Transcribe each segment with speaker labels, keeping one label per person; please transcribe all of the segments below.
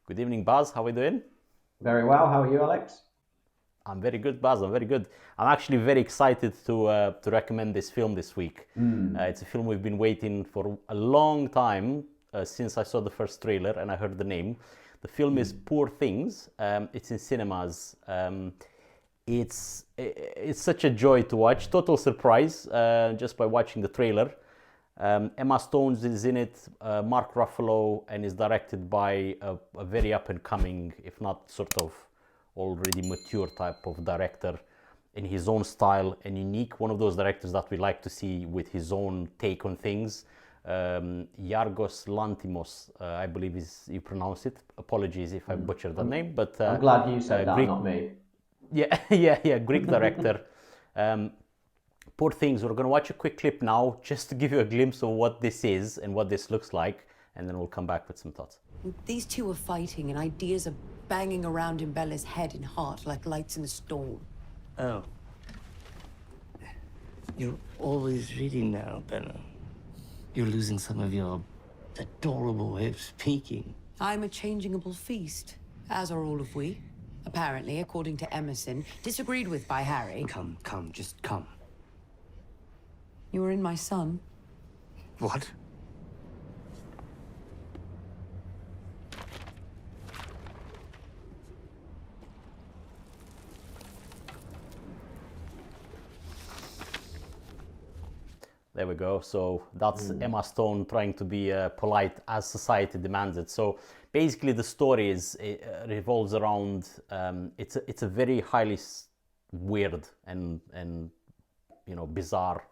Speaker 1: Good evening, Baz. How are we doing?
Speaker 2: Very well. How are you, Alex?
Speaker 1: I'm very good, Baz. I'm very good. I'm actually very excited to recommend this film this week.
Speaker 2: Mm.
Speaker 1: It's a film we've been waiting for a long time since I saw the first trailer and I heard the name. The film is
Speaker 2: Mm.
Speaker 1: Poor Things. It's in cinemas. It's such a joy to watch. Total surprise just by watching the trailer. Emma Stone is in it, Mark Ruffalo, and is directed by a very up and coming, if not sort of already mature type of director in his own style and unique. One of those directors that we like to see with his own take on things. Yargos Lantimos, I believe is you pronounce it. Apologies if I
Speaker 2: Mm.
Speaker 1: butchered that
Speaker 2: I'm,
Speaker 1: name, but
Speaker 2: I'm glad you said that,
Speaker 1: Greek,
Speaker 2: not me.
Speaker 1: yeah, yeah, Greek director. Um, Poor Things. We're going to watch a quick clip now just to give you a glimpse of what this is and what this looks like, and then we'll come back with some thoughts.
Speaker 3: These two are fighting, and ideas are banging around in Bella's head and heart like lights in a storm.
Speaker 4: Oh. You're always reading now, Bella. You're losing some of your adorable way of speaking.
Speaker 3: I'm a changeable feast, as are all of we. Apparently, according to Emerson, disagreed with by Harry.
Speaker 4: Come, just come.
Speaker 3: You were in my son.
Speaker 4: What?
Speaker 1: There we go. So that's Emma Stone trying to be polite as society demands it. So basically, the story revolves around. It's a very highly weird and bizarre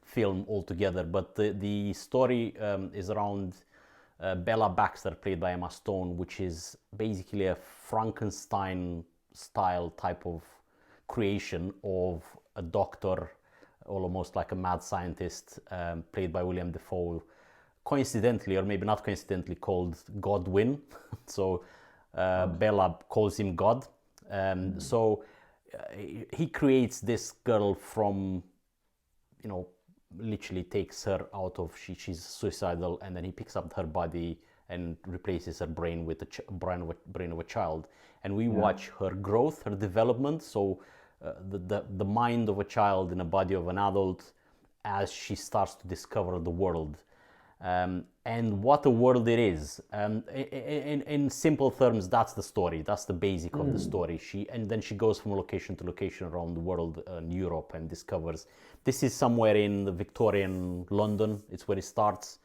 Speaker 1: film altogether. But the story is around Bella Baxter, played by Emma Stone, which is basically a Frankenstein style type of creation of a doctor, almost like a mad scientist, played by William Defoe, coincidentally, or maybe not coincidentally, called Godwin. So Bella calls him God. So he creates this girl from, literally takes her out of, she's suicidal, and then he picks up her body and replaces her brain with the brain of a child. And we watch her growth, her development. So the mind of a child in a body of an adult as she starts to discover the world, and what a world it is. In simple terms, that's the story. That's the basic of the story. Then she goes from location to location around the world, in Europe, and discovers this is somewhere in the Victorian London. It's where it starts,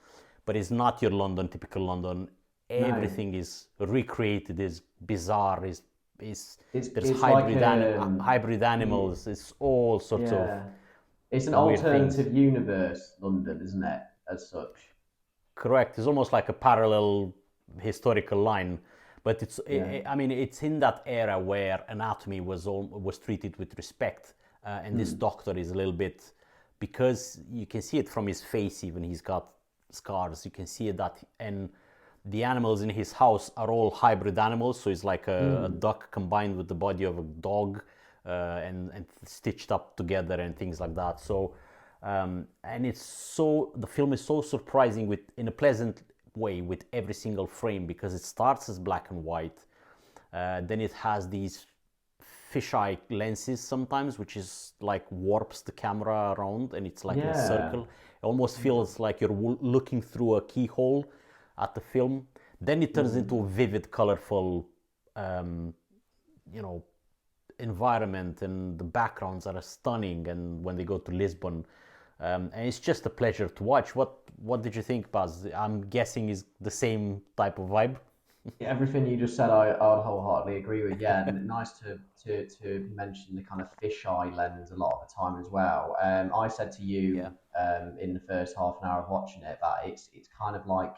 Speaker 1: but it's not your London, typical London.
Speaker 2: No.
Speaker 1: Everything is recreated, is bizarre, is there's
Speaker 2: It's like
Speaker 1: hybrid animals. It's all sorts of
Speaker 2: yeah. It's an
Speaker 1: weird things.
Speaker 2: alternative universe, London, isn't it? As such.
Speaker 1: Correct. It's almost like a parallel historical line, but
Speaker 2: Yeah.
Speaker 1: I mean, it's in that era where anatomy was treated with respect, and this doctor is a little bit, because you can see it from his face. Even he's got scars. You can see that, and the animals in his house are all hybrid animals. So it's like a duck combined with the body of a dog, and stitched up together and things like that. So and the film is so surprising in a pleasant way with every single frame, because it starts as black and white, then it has these fisheye lenses sometimes, which is like warps the camera around, and it's like in a
Speaker 2: Yeah.
Speaker 1: circle. It almost feels like you're looking through a keyhole at the film. Then it turns into a vivid, colorful, um, you know, environment, and the backgrounds are stunning. And when they go to Lisbon, and it's just a pleasure to watch. What did you think, Baz? I'm guessing is the same type of vibe.
Speaker 2: Everything you just said, I would wholeheartedly agree with. Yeah, and nice to mention the kind of fisheye lens a lot of the time as well. I said to
Speaker 1: Yeah.
Speaker 2: you in the first half an hour of watching it that it's kind of like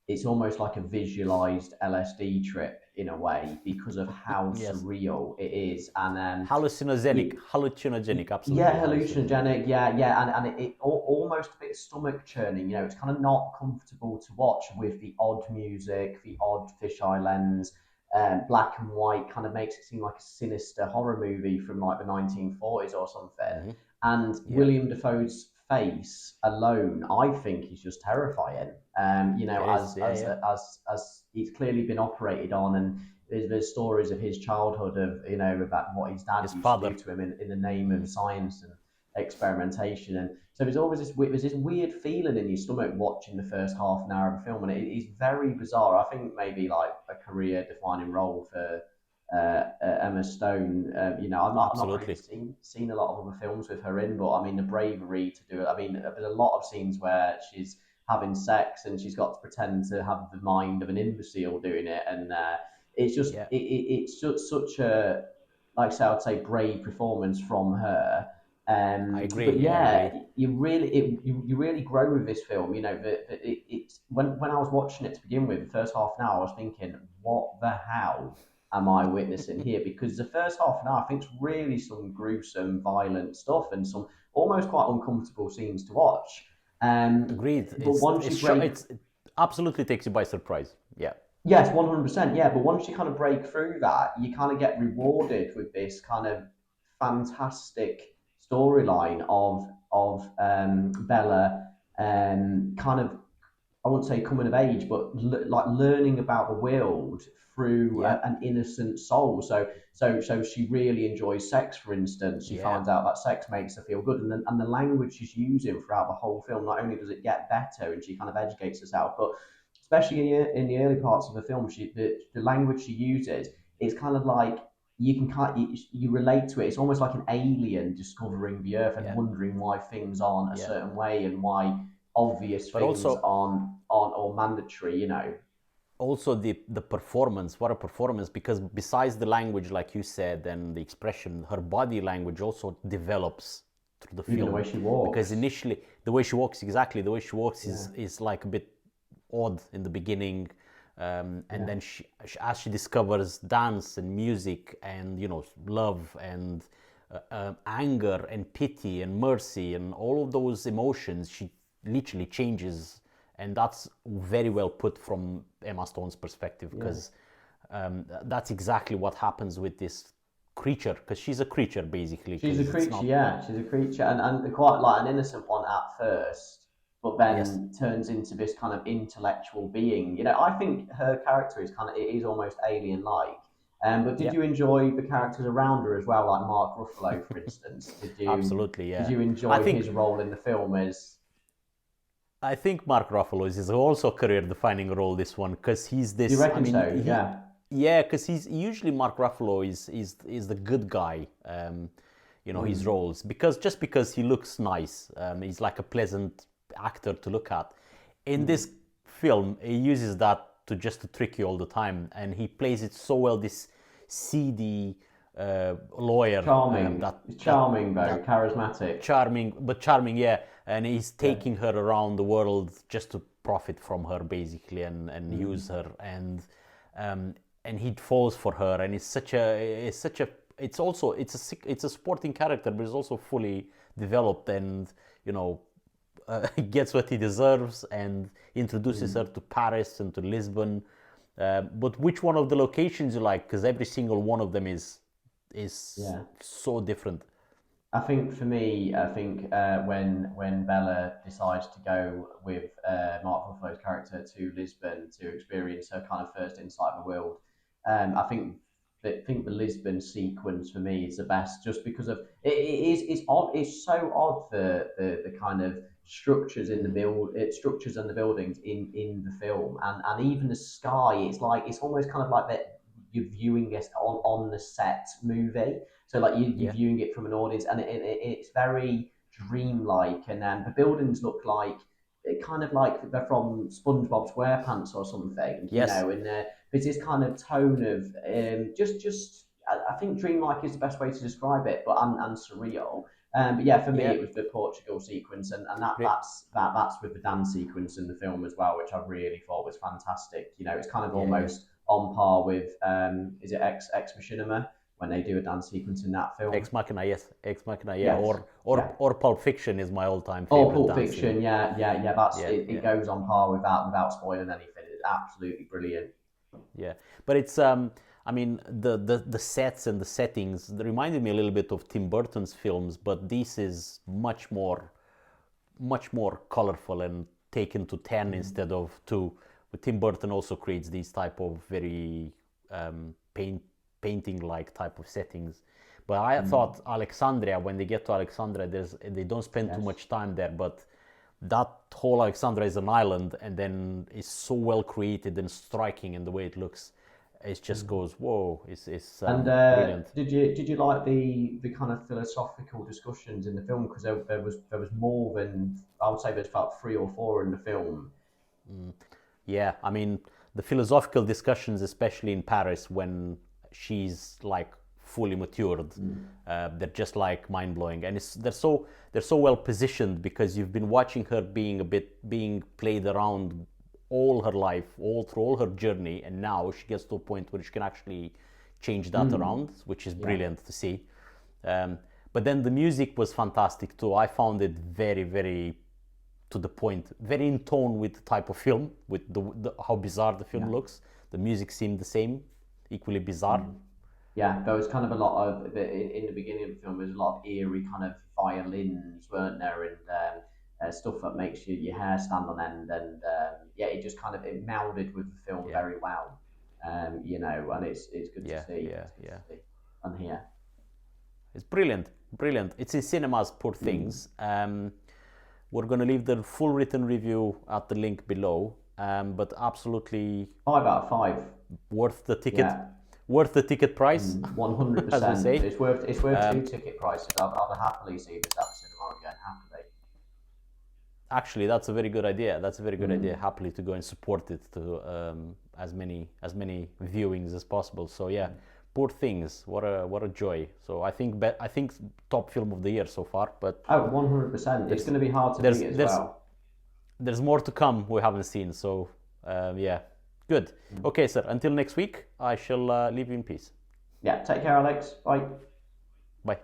Speaker 2: it's almost like a visualized LSD trip in a way because of how
Speaker 1: Yes.
Speaker 2: surreal it is, and
Speaker 1: Hallucinogenic.
Speaker 2: you,
Speaker 1: Hallucinogenic.
Speaker 2: yeah,
Speaker 1: Absolutely hallucinogenic.
Speaker 2: hallucinogenic. Yeah, yeah, and almost a bit stomach churning. You know, it's kind of not comfortable to watch with the odd music, the odd fisheye lens. Black and white kind of makes it seem like a sinister horror movie from like the 1940s or something. And
Speaker 1: Yeah.
Speaker 2: William Defoe's face alone, I think, is just terrifying. You know,
Speaker 1: It is, yeah, yeah.
Speaker 2: as he's clearly been operated on, and there's stories of his childhood of, you know, about what his dad
Speaker 1: His
Speaker 2: used to do
Speaker 1: father.
Speaker 2: to him in the name of science and experimentation. And so there's always there's this weird feeling in your stomach watching the first half an hour of a film, and it is very bizarre. I think maybe like a career defining role for Emma Stone. You know, I'm not really
Speaker 1: Absolutely.
Speaker 2: seen a lot of other films with her in, but I mean the bravery to do it. I mean, there's a lot of scenes where she's having sex and she's got to pretend to have the mind of an imbecile doing it, and it's just
Speaker 1: Yeah,
Speaker 2: it's just such a, like I say, I'd say brave performance from her.
Speaker 1: I
Speaker 2: But
Speaker 1: agree. Yeah, I
Speaker 2: yeah,
Speaker 1: agree.
Speaker 2: you really grow with this film. You know, it's when I was watching it to begin with, the first half an hour, I was thinking, what the hell am I witnessing here? Because the first half an hour, I think, is really some gruesome, violent stuff and some almost quite uncomfortable scenes to watch.
Speaker 1: Agreed.
Speaker 2: But once you break,
Speaker 1: It absolutely takes you by surprise. Yeah,
Speaker 2: yes, 100%, yeah. But once you kind of break through that, you kind of get rewarded with this kind of fantastic storyline of Bella, kind of, I wouldn't say coming of age, but like learning about the world through
Speaker 1: yeah,
Speaker 2: an innocent soul. So she really enjoys sex. For instance, she
Speaker 1: yeah.
Speaker 2: finds out that sex makes her feel good, and the language she's using throughout the whole film. Not only does it get better, and she kind of educates herself, but especially in the early parts of the film, the language she uses, it's kind of like you can you relate to it. It's almost like an alien discovering the earth and
Speaker 1: Yeah,
Speaker 2: wondering why things aren't a
Speaker 1: yeah.
Speaker 2: certain way and why obvious
Speaker 1: But
Speaker 2: things
Speaker 1: also,
Speaker 2: aren't all mandatory, you know.
Speaker 1: also the performance. What a performance! Because besides the language, like you said, and the expression, her body language also develops through the
Speaker 2: Even the
Speaker 1: film.
Speaker 2: way she
Speaker 1: Because
Speaker 2: walks.
Speaker 1: initially, the way she walks, exactly the way she walks
Speaker 2: Yeah,
Speaker 1: is like a bit odd in the beginning, and
Speaker 2: yeah.
Speaker 1: then as she discovers dance and music and love and anger and pity and mercy and all of those emotions, she literally changes, and that's very well put from Emma Stone's perspective,
Speaker 2: Yeah.
Speaker 1: because that's exactly what happens with this creature, because she's a creature basically,
Speaker 2: She's a
Speaker 1: because it's
Speaker 2: creature,
Speaker 1: not.
Speaker 2: yeah. She's a creature, and quite like an innocent one at first, but
Speaker 1: Yes,
Speaker 2: then turns into this kind of intellectual being. You know, I think her character is kind of, it is almost alien-like. But did
Speaker 1: yeah,
Speaker 2: you enjoy the characters around her as well, like Mark Ruffalo, for instance?
Speaker 1: absolutely,
Speaker 2: Did
Speaker 1: yeah.
Speaker 2: you
Speaker 1: I
Speaker 2: enjoy
Speaker 1: think
Speaker 2: his role in the film as
Speaker 1: I think Mark Ruffalo is also a career-defining role, this one, because he's
Speaker 2: do you
Speaker 1: this. I
Speaker 2: reckon
Speaker 1: mean,
Speaker 2: so? Yeah.
Speaker 1: yeah, because he's usually Mark Ruffalo is the good guy. His
Speaker 2: Mm,
Speaker 1: roles, because he looks nice. He's like a pleasant actor to look at. In
Speaker 2: mm.
Speaker 1: this film, he uses that to trick you all the time, and he plays it so well. This seedy lawyer,
Speaker 2: Charming.
Speaker 1: that
Speaker 2: It's
Speaker 1: that
Speaker 2: charming though,
Speaker 1: that
Speaker 2: charismatic.
Speaker 1: charming, yeah, and he's
Speaker 2: Yeah.
Speaker 1: taking her around the world just to profit from her basically, and use
Speaker 2: Mm.
Speaker 1: her, and he falls for her, and it's also it's a sporting character, but it's also fully developed, and you know gets what he deserves, and introduces her
Speaker 2: Mm.
Speaker 1: to Paris and to Lisbon. But which one of the locations you like? Because every single one of them is
Speaker 2: Yeah.
Speaker 1: so different.
Speaker 2: I think for me, I think when Bella decides to go with Mark Ruffalo's character to Lisbon to experience her kind of first insight of the world, I think the Lisbon sequence for me is the best, just because of it's odd. It's so odd, the kind of structures in the structures and the buildings in the film, and even the sky. It's like it's almost kind of like that you're viewing this on the set movie. So like you're
Speaker 1: Yeah.
Speaker 2: viewing it from an audience, and it's very dreamlike, and then the buildings look like kind of like they're from SpongeBob SquarePants or something, you
Speaker 1: Yes.
Speaker 2: know. And there's this kind of tone of just I think dreamlike is the best way to describe it, but and surreal. But yeah, for me
Speaker 1: Yeah.
Speaker 2: it was the Portugal sequence, and
Speaker 1: Great.
Speaker 2: that's with the dance sequence in the film as well, which I really thought was fantastic. You know, it's kind of
Speaker 1: Yeah. Yeah.
Speaker 2: almost on par with is it Ex Machinima when they do a dance sequence in that film.
Speaker 1: Ex Machina. Yes. Ex Machina. Yeah.
Speaker 2: Yes,
Speaker 1: Or
Speaker 2: yeah.
Speaker 1: or or Pulp Fiction is my all-time
Speaker 2: Oh,
Speaker 1: favorite
Speaker 2: Pulp
Speaker 1: dancing.
Speaker 2: Fiction, yeah. That's
Speaker 1: Yeah.
Speaker 2: it. It
Speaker 1: Yeah.
Speaker 2: goes on par with that without spoiling anything. It's absolutely brilliant.
Speaker 1: Yeah, but it's I mean the sets and the settings, they reminded me a little bit of Tim Burton's films, but this is much more much more colorful and taken to 10 instead of 2. But Tim Burton also creates these type of very painting like type of settings. But I thought Alexandria, when they get to Alexandria, they don't spend too much time there, but that whole Alexandria is an island, and then it's so well created and striking in the way it looks. It just goes, whoa! It's brilliant.
Speaker 2: Did you like the kind of philosophical discussions in the film? Because there was more than, I would say there's about 3 or 4 in the film.
Speaker 1: Yeah, I mean the philosophical discussions, especially in Paris when she's like fully matured, they're just like mind blowing, and they're so well positioned because you've been watching her being played around all her life, through all her journey, and now she gets to a point where she can actually change that around, which is brilliant to see. But then the music was fantastic too. I found it very, very to the point, very in tone with the type of film, with how bizarre the film looks. The music seemed the same, equally bizarre.
Speaker 2: Yeah, there was kind of a lot of, in the beginning of the film, there's a lot of eerie kind of violins, weren't there, and stuff that makes your hair stand on end, and it just kind of, it melded with the film very well, you know, and it's good to see. And here.
Speaker 1: It's brilliant. It's in cinemas, Poor Things. We're going to leave the full written review at the link below, but absolutely
Speaker 2: 5 out of 5.
Speaker 1: Worth the ticket. Yeah. Worth the ticket price.
Speaker 2: 100%.
Speaker 1: As we say.
Speaker 2: It's worth 2 ticket prices. I'd happily see this at the cinema again, happily.
Speaker 1: Actually, that's a very good idea. Happily to go and support it to as many viewings as possible. So yeah, Poor Things. What a joy. So I think top film of the year so far. But
Speaker 2: 100%. It's going to be hard to beat as well.
Speaker 1: There's more to come we haven't seen. So yeah, good. Okay, sir. Until next week, I shall leave you in peace.
Speaker 2: Yeah. Take care, Alex. Bye.
Speaker 1: Bye.